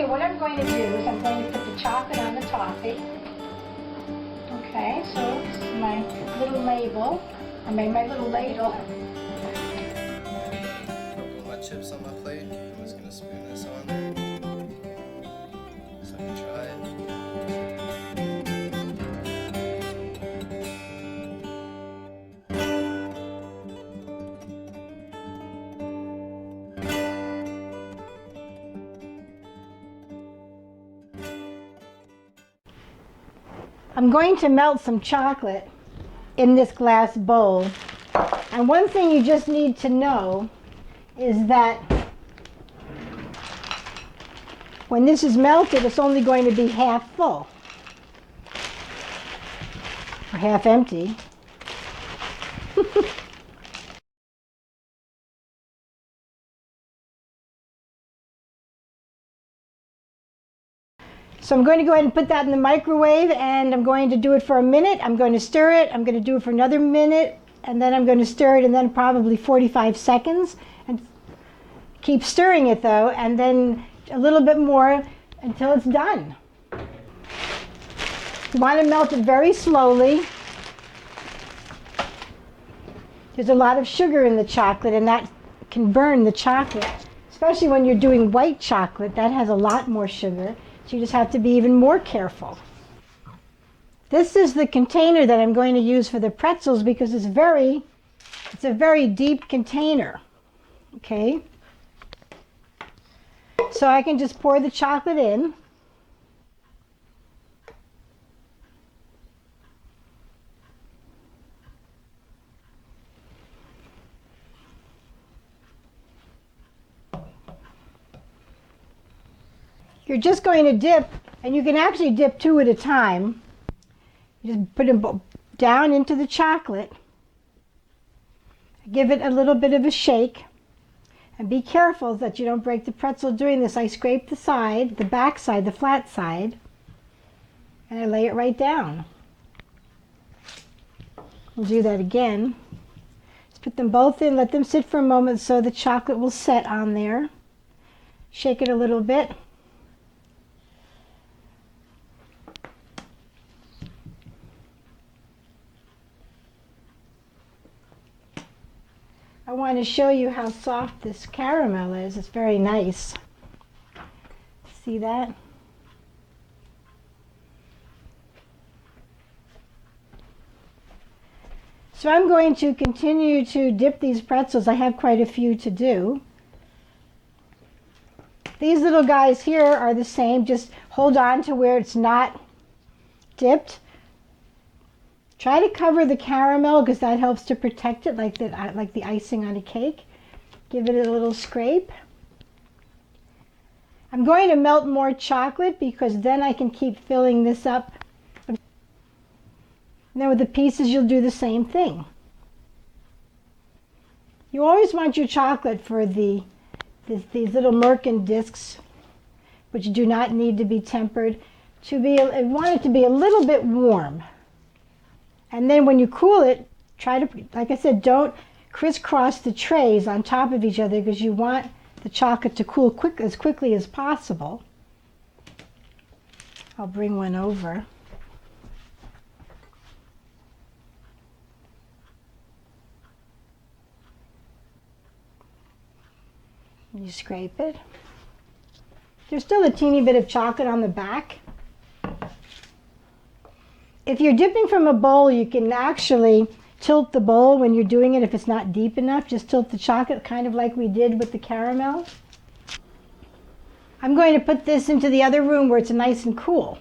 Okay, what I'm going to do is I'm going to put the chocolate on the toffee. Okay, so this is my little label. I mean, my little ladle. Put my chips on my plate. I'm just gonna spoon this on there so I can try it. I'm going to melt some chocolate in this glass bowl. And one thing you just need to know is that when this is melted, it's only going to be half full or half empty. So I'm going to go ahead and put that in the microwave, and I'm going to do it for a minute. I'm going to stir it. I'm going to do it for another minute, and then I'm going to stir it, and then probably 45 seconds. And keep stirring it though, and then a little bit more until it's done. You want to melt it very slowly. There's a lot of sugar in the chocolate, and that can burn the chocolate, especially when you're doing white chocolate. That has a lot more sugar. So you just have to be even more careful. This is the container that I'm going to use for the pretzels because it's a very deep container. Okay? So I can just pour the chocolate in. You're just going to dip, and you can actually dip 2 at a time. You just put them down into the chocolate. Give it a little bit of a shake. And be careful that you don't break the pretzel doing this. I scrape the side, the back side, the flat side, and I lay it right down. We'll do that again. Just put them both in, let them sit for a moment so the chocolate will set on there. Shake it a little bit. I want to show you how soft this caramel is. It's very nice. See that? So I'm going to continue to dip these pretzels. I have quite a few to do. These little guys here are the same. Just hold on to where it's not dipped. Try to cover the caramel because that helps to protect it like the icing on a cake. Give it a little scrape. I'm going to melt more chocolate because then I can keep filling this up. And then with the pieces you'll do the same thing. You always want your chocolate for these little merkin discs, which do not need to be tempered, you want it to be a little bit warm. And then when you cool it, try to, like I said, don't crisscross the trays on top of each other because you want the chocolate to cool as quickly as possible. I'll bring one over. You scrape it. There's still a teeny bit of chocolate on the back. If you're dipping from a bowl, you can actually tilt the bowl when you're doing it if it's not deep enough. Just tilt the chocolate, kind of like we did with the caramel. I'm going to put this into the other room where it's nice and cool.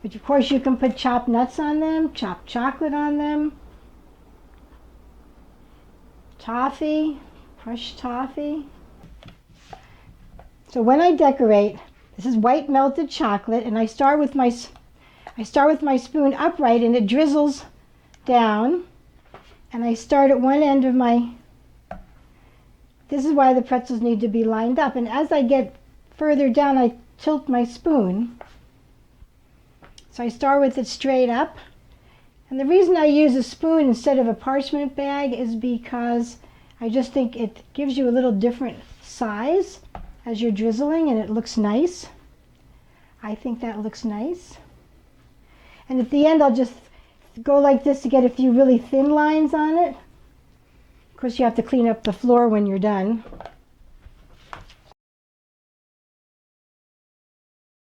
But of course you can put chopped nuts on them, chopped chocolate on them, toffee, crushed toffee. So when I decorate, this is white melted chocolate, and I start with my spoon upright, and it drizzles down. And I start at one end of my. This is why the pretzels need to be lined up. And as I get further down, I tilt my spoon. So I start with it straight up. And the reason I use a spoon instead of a parchment bag is because I just think it gives you a little different size as you're drizzling, and it looks nice. I think that looks nice. And at the end, I'll just go like this to get a few really thin lines on it. Of course, you have to clean up the floor when you're done.